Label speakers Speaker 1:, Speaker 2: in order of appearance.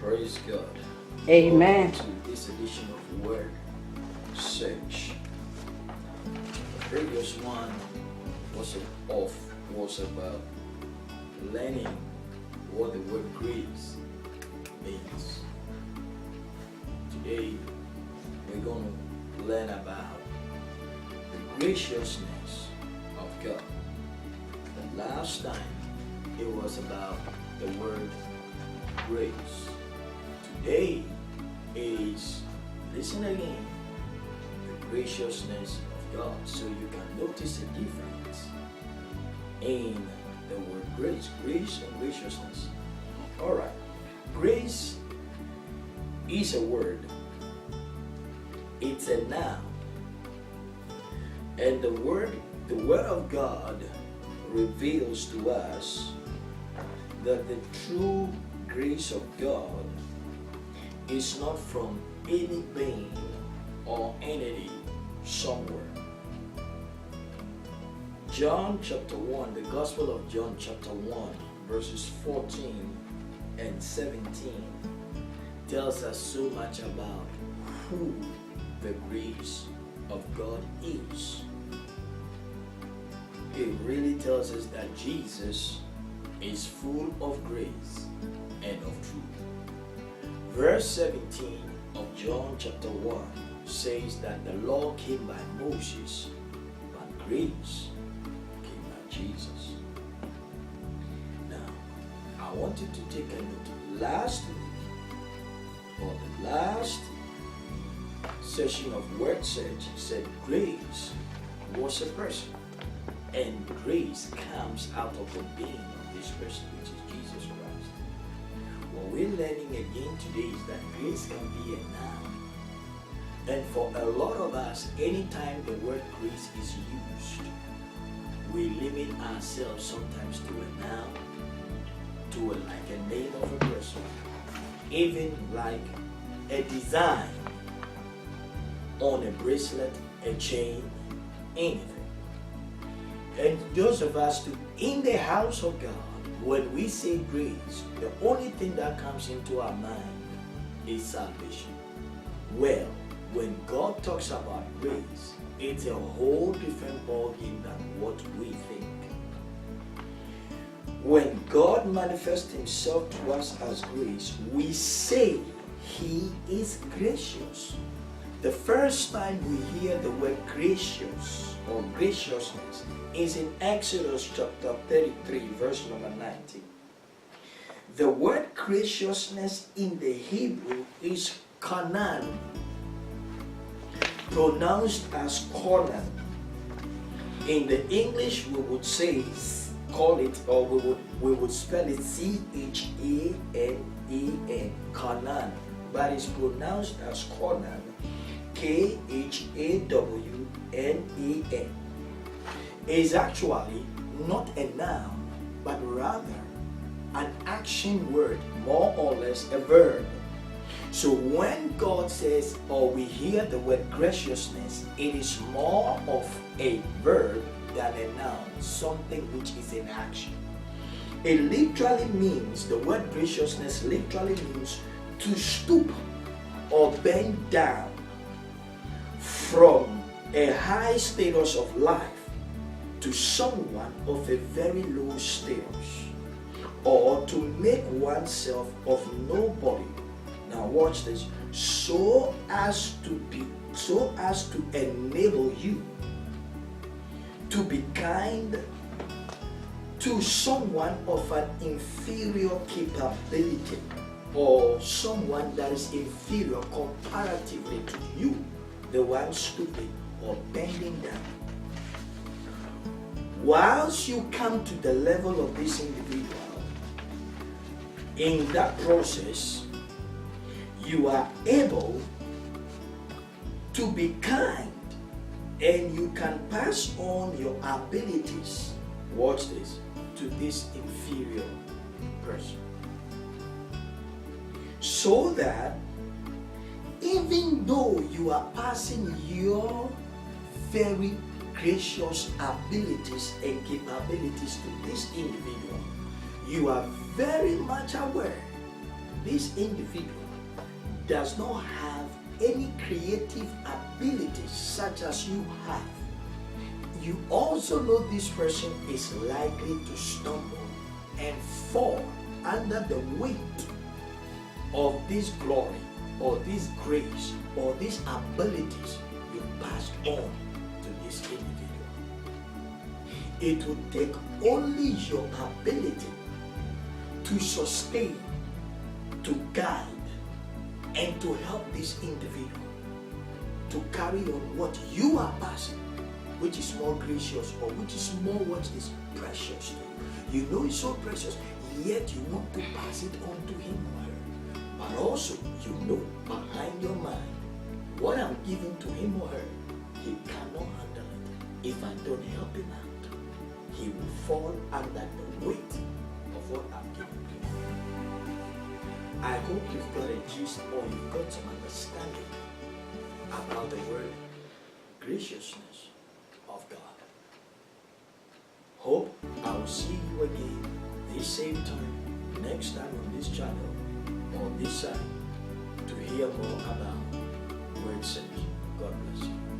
Speaker 1: Praise God.
Speaker 2: Amen.
Speaker 1: Welcome to this edition of Word Search. The previous one was about learning what the word grace means. Today we're going to learn about the graciousness of God. The last time it was about the word grace. Today is, listen again, the graciousness of God, so you can notice the difference in the word grace and graciousness. Alright, grace is a word, it's a noun, and the word of God reveals to us that the true grace of God is not from any being or entity somewhere. John chapter 1, the Gospel of John chapter 1, verses 14 and 17 tells us so much about who the grace of God is. It really tells us that Jesus is full of grace and of truth. Verse 17 of John chapter 1 says that the law came by Moses, but grace came by Jesus. Now, I want you to take a look. Last week, or the last session of Word Search, said grace was a person, and grace comes out of the being of this person, which is Jesus Christ. What we're learning again today is that grace can be a noun. And for a lot of us, anytime the word grace is used, we limit ourselves sometimes to a noun, to like a name of a person, even like a design on a bracelet, a chain, anything. And those of us in the house of God, when we say grace, the only thing that comes into our mind is salvation. Well, when God talks about grace, it's a whole different ballgame than what we think. When God manifests himself to us as grace, we say he is gracious. The first time we hear the word gracious or graciousness is in Exodus chapter 33, verse number 19. The word graciousness in the Hebrew is kanan, pronounced as Conan. In the English, we would say, call it, or we would spell it C-H-A-N-A-N, Kanan, but it's pronounced as Conan, K-H-A-W-N-A-N. Is actually not a noun, but rather an action word, more or less a verb. So when God says, or we hear the word graciousness, it is more of a verb than a noun, something which is in action. It literally means, the word graciousness literally means to stoop or bend down from a high status of life to someone of a very low status, or to make oneself of nobody. Now watch this. So as to enable you to be kind to someone of an inferior capability, or someone that is inferior comparatively to you, the one stooping or bending down. Once you come to the level of this individual, in that process, you are able to be kind, and you can pass on your abilities, watch this, to this inferior person. So that even though you are passing your very gracious abilities and capabilities to this individual, you are very much aware this individual does not have any creative abilities such as you have, you also know this person is likely to stumble and fall under the weight of this glory or this grace or these abilities you passed on to this individual. It will take only your ability to sustain, to guide, and to help this individual to carry on what you are passing, which is more gracious or which is more what is precious to you. You know it's so precious, yet you want to pass it on to him or her. But also, you know behind your mind, what I'm giving to him or her, he cannot handle it. If I don't help him out, he will fall under the weight of what I'm giving to him. I hope you've got a gist or you've got some understanding about the word graciousness of God. Hope I will see you again this same time, next time on this channel or this side to hear more about word search. God bless you.